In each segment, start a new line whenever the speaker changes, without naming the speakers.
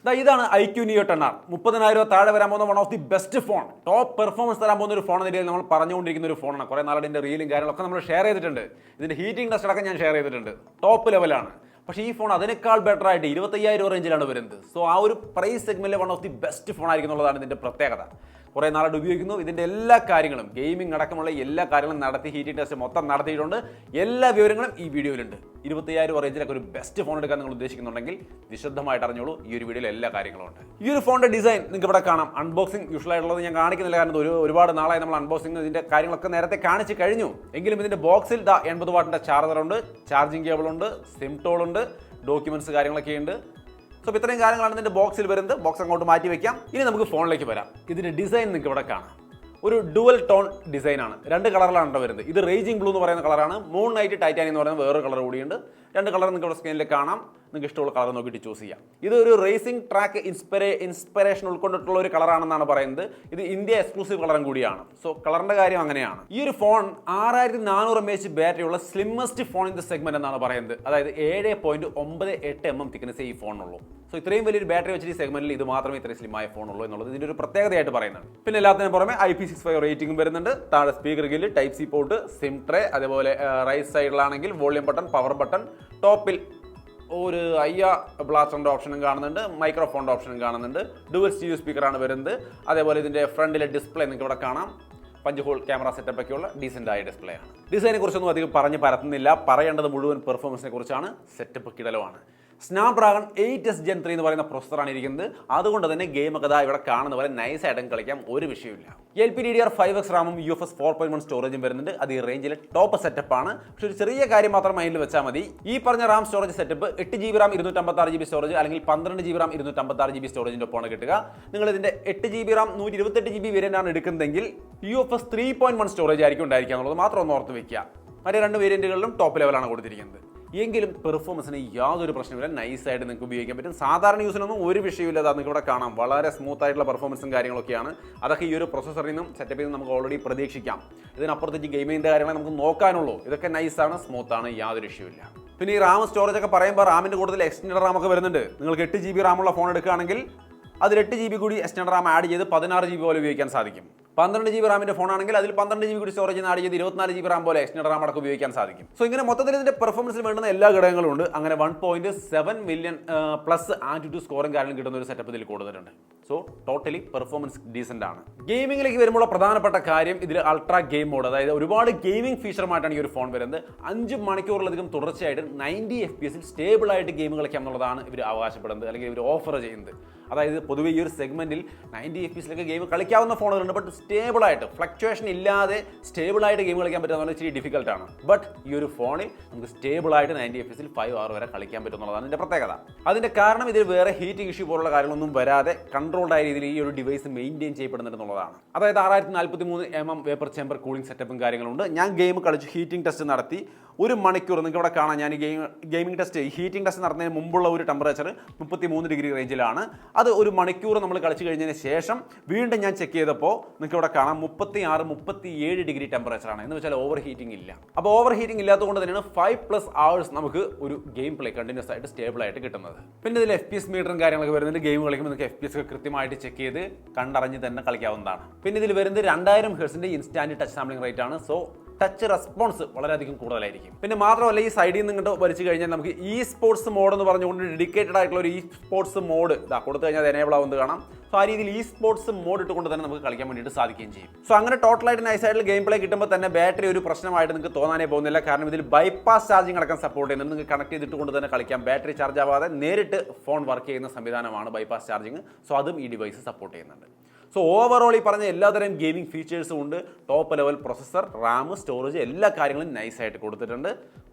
ഇതാണ് iQOO Neo 10R 30,000 താഴെ വരാൻ പോകുന്ന one of the best phone, top performance തരാൻ പോകുന്ന ഒരു ഫോൺ എന്ന രീതിയിൽ നമ്മൾ പറഞ്ഞുകൊണ്ടിരിക്കുന്ന ഒരു ഫോണാണ്. കുറേ നാളുടെ ഇതിൻ്റെ റീലും കാര്യങ്ങളൊക്കെ നമ്മൾ ഷെയർ ചെയ്തിട്ടുണ്ട്. ഇതിൻ്റെ ഹീറ്റിംഗ് ടെസ്റ്റ് അടക്കം ഞാൻ ഷെയർ ചെയ്തിട്ടുണ്ട്. ടോപ്പ് ലെവലാണ്. പക്ഷേ ഈ ഫോൺ അതിനേക്കാൾ ബെറ്റർ ആയിട്ട് 25,000 റേഞ്ചിലാണ് വരുന്നത്. സോ ആ ഒരു പ്രൈസ് സെഗ്മെന്റിലെ one of the best phone ആയിരിക്കും എന്നുള്ളതാണ് ഇതിൻ്റെ പ്രത്യേകത. കുറേ നാളായിട്ട് ഉപയോഗിക്കുന്നു. ഇതിൻ്റെ എല്ലാ കാര്യങ്ങളും, ഗെയിമിംഗ് അടക്കമുള്ള എല്ലാ കാര്യങ്ങളും നടത്തി, ഹീറ്റിംഗ് ടെസ്റ്റ് മൊത്തം നടത്തിയിട്ടുണ്ട്. എല്ലാ വിവരങ്ങളും ഈ വീഡിയോയിലുണ്ട്. 25,000 റേഞ്ചിലൊക്കെ ഒരു ബെസ്റ്റ് ഫോൺ എടുക്കാൻ നിങ്ങൾ ഉദ്ദേശിക്കുന്നുണ്ടെങ്കിൽ വിശദമായിട്ട് അറിഞ്ഞോളൂ. ഈ ഒരു വീഡിയോയിൽ എല്ലാ കാര്യങ്ങളും ഉണ്ട്. ഈ ഒരു ഫോണിന്റെ ഡിസൈൻ നിങ്ങൾക്ക് ഇവിടെ കാണാം. അൺബോക്സിംഗ് യൂഷ്വൽ ആയിട്ടുള്ളത് ഞാൻ കാണിക്കുന്നില്ല, കാരണം ഒരുപാട് നാളായി നമ്മൾ അൺബോക്സിംഗ് ഇതിന്റെ കാര്യങ്ങളൊക്കെ നേരത്തെ കാണിച്ച് കഴിഞ്ഞു. എങ്കിലും ഇതിന്റെ ബോക്സിൽ 80 വാട്ടിന്റെ ചാർജർ ഉണ്ട്, ചാർജിങ് കേബിൾ ഉണ്ട്, സിം ടോൾ ഉണ്ട്, ഡോക്യുമെന്റ്സ് കാര്യങ്ങളൊക്കെ ഉണ്ട്. സോ ഇത്രയും കാര്യങ്ങളാണ് ഇതിന്റെ ബോക്സിൽ വരുന്നത്. ബോക്സ് അങ്ങോട്ട് മാറ്റി വെക്കാം. ഇനി നമുക്ക് ഫോണിലേക്ക് വരാം. ഇതിന്റെ ഡിസൈൻ നിങ്ങൾക്ക് ഇവിടെ കാണാം. ഒരു ഡുവൽ ടോൺ ഡിസൈനാണ്. 2 കളറിലാണ് വരുന്നത്. ഇത് റേജിംഗ് ബ്ലൂ എന്ന് പറയുന്ന കളറാണ്. മൂൺ നൈറ്റ് ടൈറ്റാനിയം എന്ന് പറയുന്ന വേറൊരു കളർ കൂടിയുണ്ട്. 2 കളർ നിങ്ങൾക്ക് ഇവിടെ സ്ക്രീനിൽ കാണാം. നിങ്ങൾക്ക് ഇഷ്ടമുള്ള കളർ നോക്കിയിട്ട് ചൂസ് ചെയ്യാം. ഇത് ഒരു റേസിംഗ് ട്രാക്ക് ഇൻസ്പിറേഷൻ ഉൾക്കൊണ്ടിട്ടുള്ള ഒരു കളറാണെന്നാണ് പറയുന്നത്. ഇത് ഇന്ത്യ എക്സ്ക്ലൂസീവ് കളറും കൂടിയാണ്. സോ കളറിന്റെ കാര്യം അങ്ങനെയാണ്. ഈ ഒരു ഫോൺ 6400 mAh ബാറ്ററിയുള്ള slimmest phone in the segment എന്നാണ് പറയുന്നത്. അതായത് 7.98 mm തിക്നെസ് ഈ ഫോണുള്ളൂ. സോ ഇത്രയും വലിയൊരു ബാറ്ററി വെച്ചിട്ട് ഈ സെഗ്മെന്റിൽ ഇത് മാത്രമേ ഇത്രയും സ്ലിമായ ഫോണുള്ളൂ എന്നുള്ളത് ഇതിന്റെ ഒരു പ്രത്യേകതയായിട്ട് പറയുന്നുണ്ട്. പിന്നെ എല്ലാത്തിനും പുറമെ IP65 റേറ്റിംഗും വരുന്നുണ്ട്. താഴെ speaker grill, type C port, sim tray, അതേപോലെ റൈറ്റ് സൈഡിലാണെങ്കിൽ വോളിയം ബട്ടൺ, പവർ ബട്ടൺ, ടോപ്പിൽ ഒരു ബ്ലാസ്റ്ററിന്റെ ഓപ്ഷനും കാണുന്നുണ്ട്, മൈക്രോഫോണിന്റെ ഓപ്ഷനും കാണുന്നുണ്ട്. ഡുവൽ സ്റ്റീരിയോ സ്പീക്കറാണ് വരുന്നത്. അതേപോലെ ഇതിന്റെ ഫ്രണ്ടിലെ ഡിസ്പ്ലേ നിങ്ങൾക്ക് ഇവിടെ കാണാം. 5 ഹോൾ ക്യാമറ സെറ്റപ്പ് ഒക്കെയുള്ള ഡീസെന്റ് ആയ ഡിസ്പ്ലേ ആണ്. ഡിസൈനെ കുറിച്ചൊന്നും അധികം പറഞ്ഞ് പരത്തുന്നില്ല. പറയേണ്ടത് മുഴുവൻ പെർഫോമൻസിനെ കുറിച്ചാണ്. സെറ്റപ്പ് കിടലമാണ്. സ്നാപ്ഡ്രാഗൺ 8S Gen 3 എന്ന് പറയുന്ന പ്രൊസസ്സറാണ് ഇരിക്കുന്നത്. അതുകൊണ്ട് തന്നെ ഗെയിമൊക്കെ ഇവിടെ കാണുന്ന പോലെ നൈസായിട്ടും കളിക്കാം, ഒരു വിഷയമില്ല. LPDDR5X റാമും UFS 4.1 സ്റ്റോറേജും വരുന്നുണ്ട്. അത് ഈ റേഞ്ചിലെ ടോപ്പ് സെറ്റപ്പ് ആണ്. പക്ഷെ ഒരു ചെറിയ കാര്യം മാത്രം മൈൻഡിൽ വെച്ചാൽ മതി. ഈ പറഞ്ഞ Ram storage setup 8GB Ram 256GB storage അല്ലെങ്കിൽ 12GB റാം 256GB സ്റ്റോറേജിന്റെ ഒപ്പമാണ് കിട്ടുക. നിങ്ങൾ ഇതിന്റെ 8GB റാം 128GB വേരിയന്റ് ആണ് എടുക്കുന്നതെങ്കിൽ UFS 3.1 സ്റ്റോറേജ് ആയിരിക്കും ഉണ്ടായിരിക്കുക എന്നുള്ളത് മാത്രം ഒന്ന് ഓർത്ത് വെക്കുക. മറ്റേ 2 വേരിയന്റുകളിലും ടോപ്പ് ലെവലാണ് കൊടുത്തിരിക്കുന്നത്. എങ്കിലും പെർഫോമൻസിന് യാതൊരു പ്രശ്നമില്ല. നൈസായിട്ട് നിങ്ങൾക്ക് ഉപയോഗിക്കാൻ പറ്റും. സാധാരണ യൂസിനൊന്നും ഒരു വിഷയമില്ല. അത് നിങ്ങൾക്ക് ഇവിടെ കാണാം. വളരെ സ്മൂത്ത് ആയിട്ടുള്ള പെർഫോമൻസും കാര്യങ്ങളൊക്കെയാണ്. അതൊക്കെ ഈ ഒരു പ്രൊസസ്സറിൽ നിന്നും സെറ്റപ്പിൽ നിന്നും നമുക്ക് ഓൾറെഡി പ്രതീക്ഷിക്കാം. ഇതിനപ്പുറത്തേക്ക് ഗെയിമിങ്ങിൻ്റെ കാര്യങ്ങൾ നമുക്ക് നോക്കാനുള്ളൂ. ഇതൊക്കെ നൈസാണ്, സ്മൂത്താണ്, യാതൊരു ഇഷ്യൂമില്ല. പിന്നെ ഈ റാം സ്റ്റോറേജ് ഒക്കെ പറയുമ്പോൾ റാമിൻ്റെ കൂടുതൽ എക്സ്റ്റൻഡ് റാം ഒക്കെ വരുന്നുണ്ട്. നിങ്ങൾക്ക് 8GB റാമുള്ള ഫോൺ എടുക്കുകയാണെങ്കിൽ അതിൽ 8GB കൂടി എക്സ്റ്റൻഡ് റാം ആഡ് ചെയ്ത് 16GB പോലെ ഉപയോഗിക്കാൻ സാധിക്കും. 12GB റാമിന്റെ ഫോൺ ആണെങ്കിൽ അതിൽ 12GB കൂടി സ്റ്റോറേജ് ആഡ് ചെയ്ത് 24GB റാം പോലെ എക്സ്റ്റൻഡ് റാം അടക്കം ഉപയോഗിക്കാൻ സാധിക്കും. സോ ഇങ്ങനെ മൊത്തത്തിൽ ഇതിന്റെ പെർഫോമൻസിന് വേണ്ടുന്ന എല്ലാ ഘടകങ്ങളും ഉണ്ട്. അങ്ങനെ 1.7 മില്യൺ പ്ലസ് ആറ്റിറ്റ്യൂഡ് സ്കോറും കാര്യങ്ങളും കിട്ടുന്ന ഒരു സെറ്റപ്പ് ഇതിൽ കൊടുത്തിട്ടുണ്ട്. സോ ടോട്ടലി പെർഫോമൻസ് ഡീസെന്റ് ആണ്. ഗെയിമിംഗിലേക്ക് വരുമ്പോൾ പ്രധാനപ്പെട്ട കാര്യം ഇതിൽ അൾട്രാ ഗെയിം മോഡ്, അതായത് ഒരുപാട് ഗെയിമിംഗ് ഫീച്ചറുമായിട്ടാണ് ഈ ഒരു ഫോൺ വരുന്നത്. 5 മണിക്കൂറിലധികം തുടർച്ചയായിട്ട് 90 FPS സ്റ്റേബിൾ ആയിട്ട് ഗെയിം കളിക്കാം എന്നുള്ളതാണ് ഇവർ അവകാശപ്പെടുന്നത്, അല്ലെങ്കിൽ ഇവർ ഓഫർ ചെയ്യുന്നത്. അതായത് പൊതുവെ ഈ ഒരു സെഗ്മെന്റിൽ 90 FPS ഗെയിം കളിക്കാവുന്ന ഫോണുകളുണ്ട്. ബട്ട് സ്റ്റേബിൾ ആയിട്ട്, ഫ്ലക്ച്വേഷൻ ഇല്ലാതെ സ്റ്റേബിൾ ആയിട്ട് ഗെയിം കളിക്കാൻ പറ്റുന്ന ഇച്ചിരി ഡിഫിക്കൽട്ട് ആണ്. ബട്ട് ഈ ഒരു ഫോണിൽ നമുക്ക് സ്റ്റേബിൾ ആയിട്ട് 90 FPS 5 hour വരെ കളിക്കാൻ പറ്റും എന്നുള്ളതാണ് ഇതിന്റെ പ്രത്യേകത. അതിന്റെ കാരണം ഇതിൽ വേറെ ഹീറ്റിംഗ് ഇഷ്യൂ പോലുള്ള കാര്യങ്ങളൊന്നും വരാതെ കൺട്രോൾഡ് ആയ രീതിയിൽ ഈ ഒരു ഡിവൈസ് മെയിൻറ്റെയിൻ ചെയ്യപ്പെടുന്നുണ്ടെന്നുള്ളതാണ്. അതായത് 6043 mm വേപ്പർ ചേമ്പർ കൂളിംഗ് സെറ്റപ്പും കാര്യങ്ങളുണ്ട്. ഞാൻ ഗെയിം കളിച്ച് ഹീറ്റിംഗ് ടെസ്റ്റ് നടത്തി 1 മണിക്കൂർ നിങ്ങൾക്ക് ഇവിടെ കാണാം. ഞാൻ ഗെയിമിംഗ് ടെസ്റ്റ്, ഹീറ്റിംഗ് ടെസ്റ്റ് നടത്തുന്നതിന് മുമ്പുള്ള ഒരു ടെമ്പറേച്ചർ 33 ഡിഗ്രി റേഞ്ചിലാണ്. അത് 1 മണിക്കൂർ നമ്മൾ കളിച്ച് കഴിഞ്ഞതിന് ശേഷം വീണ്ടും ഞാൻ ചെക്ക് ചെയ്തപ്പോൾ നിങ്ങൾക്ക് ഇവിടെ കാണാം 36-37 ഡിഗ്രി ടെമ്പറേച്ചറാണ്. എന്ന് വെച്ചാൽ ഓവർ ഹീറ്റിംഗ് ഇല്ല. അപ്പോൾ ഓവർ ഹീറ്റിംഗ് ഇല്ലാത്തതുകൊണ്ട് തന്നെയാണ് 5+ hours നമുക്ക് ഒരു ഗെയിം പ്ലേ കണ്ടിന്യൂസ് ആയിട്ട് സ്റ്റേബിൾ ആയിട്ട് കിട്ടുന്നത്. പിന്നെ ഇതിൽ FPS മീറ്ററും കാര്യങ്ങളൊക്കെ വരുന്നുണ്ട്. ഗെയിം കളിക്കുമ്പോൾ നിങ്ങൾക്ക് FPS ഒക്കെ കൃത്യമായിട്ട് ചെക്ക് ചെയ്ത് കണ്ടറിഞ്ഞ് തന്നെ കളിക്കാവുന്നതാണ്. പിന്നെ ഇതിൽ വരുന്നത് 2000 Hz instant touch sampling rate ആണ്. സോ ടച്ച് റെസ്പോൺസ് വളരെയധികം കൂടുതലായിരിക്കും. പിന്നെ മാത്രമല്ല ഈ സൈഡിൽ നിന്ന് ഇങ്ങോട്ട് വലിച്ചു കഴിഞ്ഞാൽ നമുക്ക് സ്പോർട്സ് മോഡ് എന്ന് പറഞ്ഞുകൊണ്ട് ഡെഡിക്കേറ്റഡ് ആയിട്ടുള്ള ഒരു സ്പോർട്സ് മോഡ് കൊടുത്തു കഴിഞ്ഞാൽ അത് എനേബിൾ ആവുന്നത് കാണാം. സോ ആ രീതിയിൽ സ്പോർട്സ് മോഡ് ഇട്ടുകൊണ്ട് തന്നെ നമുക്ക് കളിക്കാൻ വേണ്ടിയിട്ട് സാധിക്കുകയും ചെയ്യും. സോ അങ്ങനെ ടോട്ടലായിട്ട് നൈസായിട്ടുള്ള ഗെയിം പ്ലേ കിട്ടുമ്പോൾ തന്നെ ബാറ്ററി ഒരു പ്രശ്നമായിട്ട് നിങ്ങൾക്ക് തോന്നാനേ പോകുന്നില്ല. കാരണം ഇതിൽ ബൈപ്പാസ് ചാർജിങ് അടക്കം സപ്പോർട്ട് ചെയ്യുന്നുണ്ട്. നിങ്ങൾക്ക് കണക്ട് ചെയ്തിട്ട് കൊണ്ട് തന്നെ കളിക്കാം. ബാറ്ററി ചാർജ് ആവാതെ നേരിട്ട് ഫോൺ വർക്ക് ചെയ്യുന്ന സംവിധാനമാണ് ബൈപ്പാസ് ചാർജിങ്. സോ അതും ഈ ഡിവൈസ് സപ്പോർട്ട് ചെയ്യുന്നുണ്ട്. സോ ഓവറോൾ ഈ പറഞ്ഞ എല്ലാതരം ഗെയിമിംഗ് ഫീച്ചേഴ്സും ഉണ്ട്. Top level processor, Ram, storage എല്ലാ കാര്യങ്ങളും നൈസായിട്ട് കൊടുത്തിട്ടുണ്ട്.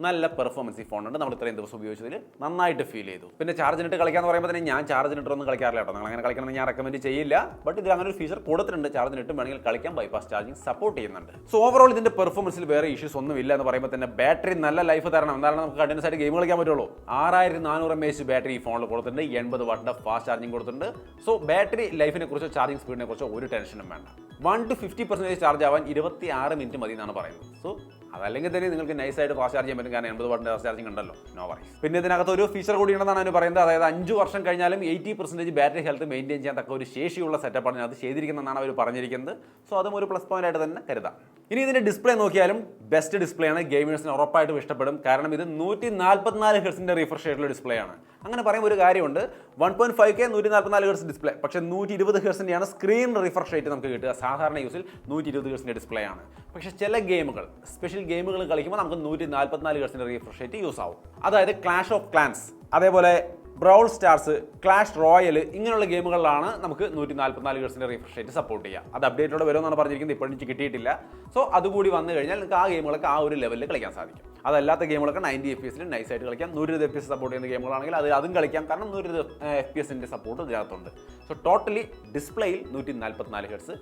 നല്ല പെർഫോമൻസ് ഈ ഫോണുണ്ട്. നമ്മൾ ഇത്രയും ദിവസം ഉപയോഗിച്ചതിൽ നന്നായിട്ട് ഫീൽ ചെയ്തു. പിന്നെ ചാർജിനിട്ട് കളിക്കാന്ന് പറയുമ്പോൾ തന്നെ ഞാൻ ചാർജിനിട്ടൊന്നും കളിക്കാറില്ല കേട്ടോ. നിങ്ങൾ അങ്ങനെ കളിക്കണമെന്ന് ഞാൻ റെക്കമെൻഡ് ചെയ്യില്ല. ബട്ട് ഇതിൽ അങ്ങനെ ഒരു ഫീച്ചർ കൊടുത്തിട്ടുണ്ട്. ചാർജിനിട്ട് വേണമെങ്കിൽ കളിക്കാം. ബൈപ്പാസ് ചാർജിങ് സപ്പോർട്ട് ചെയ്യുന്നുണ്ട്. സോ ഓവറോൾ ഇതിന്റെ പെർഫോമൻസിൽ വേറെ ഇഷ്യൂസ് ഒന്നും ഇല്ല എന്ന് പറയുമ്പോൾ തന്നെ ബാറ്ററി നല്ല ലൈഫ് തരണം. എന്താണ് നമുക്ക് കണ്ടിന്യൂസ് ആയിട്ട് ഗെയിം കളിക്കാൻ പറ്റുള്ളൂ. 6400 mAh ബാറ്ററി ഈ ഫോണിൽ കൊടുത്തിട്ടുണ്ട്. 80 വാട്ടിന്റെ ഫാസ്റ്റ് ചാർജിങ് കൊടുത്തിട്ടുണ്ട്. സോ ബാറ്ററി ലൈഫിനെ കുറിച്ചോ ചാർജിങ് സ്പീഡിനെ കുറിച്ച് ഒരു ടെൻഷനും വേണ്ട. 1 to 50% ചാർജ് ആവാൻ 26 മിനിറ്റ് മതി എന്നാണ് പറയുന്നത്. സോ അതല്ലെങ്കിൽ തന്നെ നിങ്ങൾക്ക് നൈസായിട്ട് ഫാസ്റ്റ് ചാർജ് ചെയ്യാൻ പറ്റും, കാരണം 80 വാട്ടിന്റെ ഫാസ്റ്റ് ചാർജിങ് ഉണ്ടല്ലോ, നോ വറീസ്. പിന്നെ ഇതിനകത്ത് ഒരു ഫീച്ചർ കൂടി ഉണ്ടെന്നാണ് അവർ പറയുന്നത്. അതായത് 5 വർഷം കഴിഞ്ഞാലും 80% ബാറ്ററി ഹെൽത്ത് മെയിൻറ്റെയിൻ ചെയ്യാൻ തക്ക ഒരു ശേഷിയുള്ള സെറ്റപ്പാണ് അത് ചെയ്തിരിക്കുന്നതെന്നാണ് അവർ പറഞ്ഞിരിക്കുന്നത്. സോ അതും ഒരു പ്ലസ് പോയിന്റ് ആയിട്ട് തന്നെ കരുതാം. ഇനി ഇതിന്റെ ഡിസ്പ്ലേ നോക്കിയാലും ബെസ്റ്റ് ഡിസ്പ്ലേ ആണ്, ഗെയിമേഴ്സിന് ഉറപ്പായിട്ടും ഇഷ്ടപ്പെടും. കാരണം ഇത് 144 ഹെർട്സിന്റെ റിഫ്രഷ് റേറ്റുള്ള ഡിസ്പ്ലേ ആണ്. അങ്ങനെ പറയുമ്പോൾ ഒരു കാര്യമുണ്ട്, 1.5K 144 ഹെർട്സ് ഡിസ്പ്ലേ, പക്ഷേ 120 ഹെർട്സിന്റെയാണ് സ്ക്രീൻ റിഫ്രഷ് റേറ്റ് നമുക്ക് കിട്ടുക. സാധാരണ യൂസിൽ 120 ഹെർട്സിന്റെ ഡിസ്പ്ലേ ആണ്. പക്ഷേ ചില ഗെയിമുകൾ, സ്പെഷ്യൽ ഗെയിമുകൾ കളിക്കുമ്പോൾ നമുക്ക് 144 ഹെർട്സിന്റെ റിഫ്രഷ് റേറ്റ് യൂസ് ആവും. അതായത് ക്ലാഷ് ഓഫ് ക്ലാൻസ്, അതേപോലെ ബ്രൗൾ സ്റ്റാർസ്, ക്ലാഷ് റോയൽ, ഇങ്ങനെയുള്ള ഗെയിമുകളിലാണ് നമുക്ക് 144 ഹെർട്സിന്റെ റിഫ്രഷ് റേറ്റ് സപ്പോർട്ട് ചെയ്യുക. അത് അപ്ഡേറ്റോടെ വരുമെന്നാണ് പറഞ്ഞിരിക്കുന്നത്, ഇപ്പോഴും എനിക്ക് കിട്ടിയിട്ടില്ല. സോ അതുകൂടി വന്നു കഴിഞ്ഞാൽ നിങ്ങൾക്ക് ആ ഗെയിമുകളൊക്കെ ആ ഒരു ലെവലിൽ കളിക്കാൻ സാധിക്കും. അതല്ലാത്ത ഗെയിമുകളൊക്കെ 90 FPS നൈസായിട്ട് കളിക്കാം. 120 FPS സപ്പോർട്ട് ചെയ്യുന്ന ഗെയിമുകളാണെങ്കിൽ അതും കളിക്കാം, കാരണം 120 FPS സപ്പോർട്ട് ഇതിനകത്തുണ്ട്. സോ ടോട്ടലി ഡിസ്പ്ലേയിൽ 144 ഹെർട്സ്,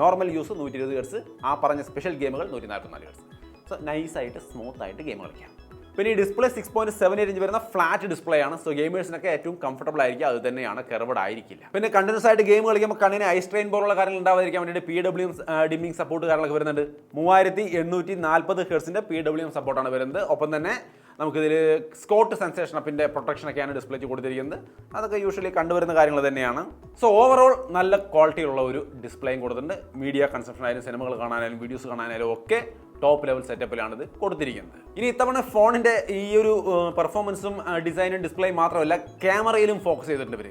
നോർമൽ യൂസ് 120 ഹെർട്സ്, ആ പറഞ്ഞ സ്പെഷ്യൽ ഗെയിമുകൾ 144 ഹെർട്സ്. സോ നൈസായിട്ട് സ്മൂത്ത് ആയിട്ട് ഗെയിം കളിക്കാം. പിന്നെ ഈ ഡിസ്പ്ലേ 6.78 ഇഞ്ച് വരുന്ന ഫ്ലാറ്റ് ഡിസ്പ്ലേ ആണ്. സോ ഗെയിമേഴ്സിനൊക്കെ ഏറ്റവും കംഫർട്ടബിൾ ആയിരിക്കും, അത് തന്നെയാണ്, കർവഡ് ആയിരിക്കില്ല. പിന്നെ കണ്ടിന്യൂസ് ആയിട്ട് ഗെയിം കളിക്കുമ്പോൾ കണ്ണിന് ഐ സ്ട്രെയിൻ പോലുള്ള കാര്യങ്ങൾ ഉണ്ടാവാതിരിക്കാൻ വേണ്ടിയിട്ട് PWM ഡിമ്മിങ് സപ്പോർട്ട് കാര്യങ്ങളൊക്കെ വരുന്നുണ്ട്. 3840 ഹെർട്സിന്റെ PWM സപ്പോർട്ടാണ് വരുന്നത്. ഒപ്പം തന്നെ നമുക്കിതിൽ സ്കോട്ട് സെൻസേഷൻ അപ്പിൻ്റെ പ്രൊട്ടക്ഷനൊക്കെയാണ് ഡിസ്പ്ലേക്ക് കൊടുത്തിരിക്കുന്നത്. അതൊക്കെ യൂഷ്വലി കണ്ടുവരുന്ന കാര്യങ്ങൾ തന്നെയാണ്. സോ ഓവറോൾ നല്ല ക്വാളിറ്റിയുള്ള ഒരു ഡിസ്പ്ലേയും കൊടുത്തിട്ടുണ്ട്. മീഡിയ കൺസംഷൻ ആയാലും സിനിമകൾ കാണാനായാലും വീഡിയോസ് കാണാനായാലും ഒക്കെ ടോപ്പ് ലെവൽ സെറ്റപ്പിലാണ് ഇത് കൊടുത്തിരിക്കുന്നത്. ഇനി ഇത്തവണ ഫോണിൻ്റെ ഈ ഒരു പെർഫോമൻസും ഡിസൈനും ഡിസ്പ്ലേയും മാത്രമല്ല, ക്യാമറയിലും ഫോക്കസ് ചെയ്തിട്ടുണ്ട് ഇവർ.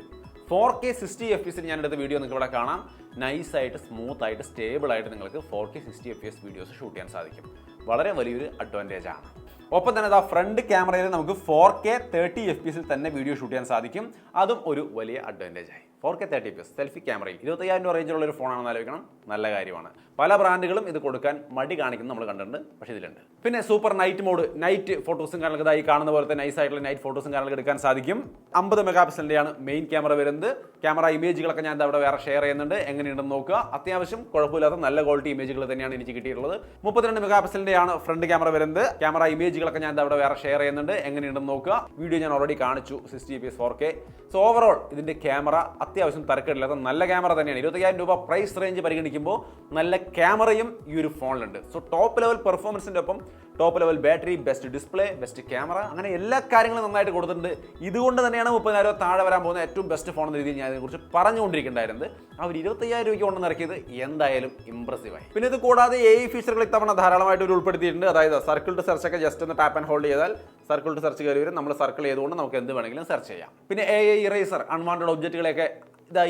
4K 60 FPS ഞാനെടുത്ത വീഡിയോ നിങ്ങൾക്ക് ഇവിടെ കാണാം. നൈസായിട്ട് സ്മൂത്ത് ആയിട്ട് സ്റ്റേബിൾ ആയിട്ട് നിങ്ങൾക്ക് 4K 60 FPS വീഡിയോസ് ഷൂട്ട് ചെയ്യാൻ സാധിക്കും. വളരെ വലിയൊരു അഡ്വാൻറ്റേജ് ആണ്. ഒപ്പം തന്നെ ആ ഫ്രണ്ട് ക്യാമറയിൽ നമുക്ക് 4K 30 FPS തന്നെ വീഡിയോ ഷൂട്ട് ചെയ്യാൻ സാധിക്കും. അതും ഒരു വലിയ അഡ്വാൻറ്റേജ് ആയി. 4K 30 FPS സെൽഫി ക്യാമറയിൽ 25,000 രൂപ റേഞ്ചിലുള്ള ഒരു ഫോണാണെന്ന് ആലോചിക്കണം. നല്ല കാര്യമാണ്. പല ബ്രാൻഡുകളും ഇത് കൊടുക്കാൻ മടി കാണിക്കുന്നത് നമ്മൾ കണ്ടിട്ടുണ്ട്, പക്ഷേ ഇതിലുണ്ട്. പിന്നെ സൂപ്പർ നൈറ്റ് മോഡ്, നൈറ്റ് ഫോട്ടോസും കാര്യങ്ങളൊക്കെ ഇതായി കാണുന്ന പോലത്തെ നൈസായിട്ടുള്ള നൈറ്റ് ഫോട്ടോസും കാര്യങ്ങളൊക്കെ എടുക്കാൻ സാധിക്കും. 50 മെഗാ പിക്സലിൻ്റെയാണ് മെയിൻ ക്യാമറ വരുന്നത്. ക്യാമറ ഇമേജുകളൊക്കെ ഞാൻ അവിടെ വേറെ ഷെയർ ചെയ്യുന്നുണ്ട്, എങ്ങനെയുണ്ടെന്ന് നോക്കുക. അത്യാവശ്യം കുഴപ്പമില്ലാത്ത നല്ല ക്വാളിറ്റി ഇമേജുകൾ തന്നെയാണ് എനിക്ക് കിട്ടിയിട്ടുള്ളത്. 32 മെഗാ പിക്സലിൻ്റെയാണ് ഫ്രണ്ട് ക്യാമറ വരുന്നത്. ക്യാമറ ഇമേജുകളൊക്കെ ഞാൻ അവിടെ വേറെ ഷെയർ ചെയ്യുന്നുണ്ട്, എങ്ങനെയുണ്ടെന്ന് നോക്കുക. വീഡിയോ ഞാൻ ഓൾറെഡി കാണിച്ചു, 60 FPS 4K. സോ ഓവറോൾ ഇതിൻ്റെ ക്യാമറ അത്യാവശ്യം തരക്കേടില്ലാത്ത നല്ല ക്യാമറ തന്നെയാണ്. 25,000 രൂപ പ്രൈസ് റേഞ്ച് പരിഗണിക്കുമ്പോൾ നല്ല ക്യാമറയും ഈ ഒരു ഫോണിലുണ്ട്. സോ ടോപ്പ് ലെവൽ പെർഫോമൻസിൻ്റെ ഒപ്പം top level battery, best display, best camera, അങ്ങനെ എല്ലാ കാര്യങ്ങളും നന്നായിട്ട് കൊടുത്തിട്ടുണ്ട്. ഇതുകൊണ്ട് തന്നെയാണ് 30,000 താഴെ വരാൻ പോകുന്ന ഏറ്റവും ബെസ്റ്റ് ഫോൺ എന്ന രീതിയിൽ ഞാൻ ഇതിനെക്കുറിച്ച് പറഞ്ഞുകൊണ്ടിരിക്കേണ്ടായിരുന്നത്. അവർ 25,000 രൂപയ്ക്ക് കൊണ്ടുവന്ന് ഇറക്കിയത് എന്തായാലും ഇംപ്രസീവായി. പിന്നെ ഇത് കൂടാതെ AI ഫീച്ചറുകൾ ഇത്തവണ ധാരാളമായിട്ട് ഒരു ഉൾപ്പെടുത്തിയിട്ടുണ്ട്. അതായത് സർക്കിൾ ടു സെർച്ച് ഒക്കെ ജസ്റ്റ് ഒന്ന് ടാപ്പ് ആൻഡ് ഹോൾഡ് ചെയ്താൽ സർക്കിൾ ടു സെർച്ച് കയറി വരും. നമ്മൾ സർക്കിൾ ചെയ്തുകൊണ്ട് നമുക്ക് എന്ത് വേണമെങ്കിലും സെർച്ച് ചെയ്യാം. പിന്നെ AI ഇറേസർ, അൺവാണ്ടഡ് ഒബ്ജക്റ്റുകളെയൊക്കെ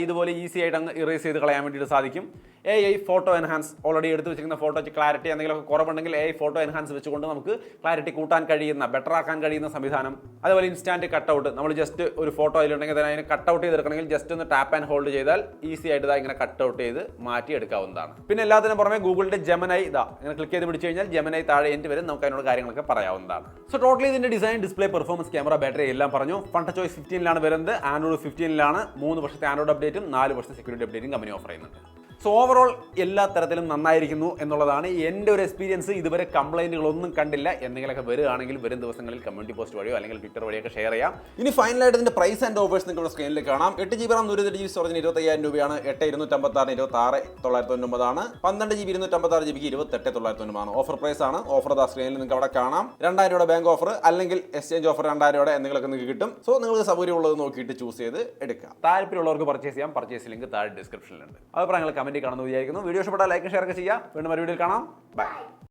ഇതുപോലെ ഈസി ആയിട്ട് അങ്ങ് ഇറേസ് ചെയ്ത് കളയാൻ വേണ്ടിയിട്ട് സാധിക്കും. AI ഫോട്ടോ എൻഹാൻസ്, ഓൾറെഡി എടുത്ത് വെച്ചിരിക്കുന്ന ഫോട്ടോയ്ക്ക് ക്ലാരിറ്റി എന്തെങ്കിലുമൊക്കെ കുറവുണ്ടെങ്കിൽ AI ഫോട്ടോ എൻഹാൻസ് വെച്ചുകൊണ്ട് നമുക്ക് ക്ലാരിറ്റി കൂട്ടാൻ കഴിയുന്ന, ബെറ്റർ ആക്കാൻ കഴിയുന്ന സംവിധാനം. അതുപോലെ ഇൻസ്റ്റാൻറ്റ് കട്ടൗട്ട്, നമ്മൾ ജസ്റ്റ് ഒരു ഫോട്ടോ അതിലുണ്ടെങ്കിൽ അതിനെ കട്ടൗട്ട് ചെയ്തെടുക്കണമെങ്കിൽ ജസ്റ്റ് ഒന്ന് ടാപ്പ് ആൻഡ് ഹോൾഡ് ചെയ്താൽ ഈസി ആയിട്ട് ഇങ്ങനെ കട്ടൗട്ട് ചെയ്ത് മാറ്റി എടുക്കാവുന്നതാണ്. പിന്നെ എല്ലാത്തിനും പുറമെ ഗൂഗിളിൻ്റെ ജെമിനൈ ഇങ്ങനെ ക്ലിക്ക് ചെയ്ത് പിടിച്ച് കഴിഞ്ഞാൽ ജെമിനൈ താഴെ എൻഡ് വരെ നമുക്ക് അതിനോട് കാര്യങ്ങളൊക്കെ പറയാവുന്നതാണ്. സോ ടോട്ടലി ഇതിൻ്റെ design, display, performance, camera, battery എല്ലാം പറഞ്ഞു. ഫണ്ട് ചോയ്സ് 15 വരുന്നത്. ആൻഡ്രോയിഡ് 15 3 വർഷത്തെ ആൻഡ്രോയിഡ് അപ്ഡേറ്റും 4 വർഷത്തെ സെക്യൂരിറ്റി അപ്ഡേറ്റും കമ്പനി ഓഫർ ചെയ്യുന്നുണ്ട്. സോ ഓവറോൾ എല്ലാ തരത്തിലും നന്നായിരിക്കുന്നു എന്നുള്ളതാണ് എൻ്റെ ഒരു എക്സ്പീരിയൻസ്. ഇതുവരെ കംപ്ലൈൻറ്റുകളൊന്നും കണ്ടില്ല. എന്തെങ്കിലുമൊക്കെ വരികയാണെങ്കിൽ വരും ദിവസങ്ങളിൽ കമ്മ്യൂണിറ്റി പോസ്റ്റ് വഴിയോ അല്ലെങ്കിൽ ട്വിറ്റർ വഴിയൊക്കെ ഷെയർ ചെയ്യാം. ഇനി ഫൈനലായിട്ട് ഇതിൻ്റെ പ്രൈസ് ആൻഡ് ഓഫേഴ്സ് നിങ്ങൾക്ക് സ്ക്രീനിൽ കാണാം. 8GB RAM 128GB സ്റ്റോറേജിന് 25,000 രൂപയാണ്. 8256 26,999 12GB 256GB 28,999 ഓഫർ പ്രൈസ് ആണ്. ഓഫർ സ്ക്രീനിൽ നിങ്ങൾക്ക് അവിടെ കാണാം. 2,000 രൂപയുടെ ബാങ്ക് ഓഫർ അല്ലെങ്കിൽ എക്സ്ചേഞ്ച് ഓഫർ 2,000 രൂപയുടെ എന്തെങ്കിലുമൊക്കെ നിങ്ങൾക്ക് കിട്ടും. സോ നിങ്ങൾക്ക് സൗകര്യമുള്ളത് നോക്കിയിട്ട് ചൂസ് ചെയ്ത് എടുക്കാം. താല്പര്യമുള്ളവർക്ക് പർച്ചേസ് ചെയ്യാം. പർച്ചേസ് ലിങ്ക് താഴെ ഡിസ്ക്രിപ്ഷനിലുണ്ട്. അഭിപ്രായങ്ങൾ കമൻറ്റിൽ കാണുമെന്ന് വിചാരിക്കുന്നു. വീഡിയോ ഇഷ്ടപ്പെട്ടാൽ ലൈക്ക് ഷെയർ ഒക്കെ ചെയ്യാം. വീണ്ടും ഒരു വീഡിയോയിൽ കാണാം. ബൈ.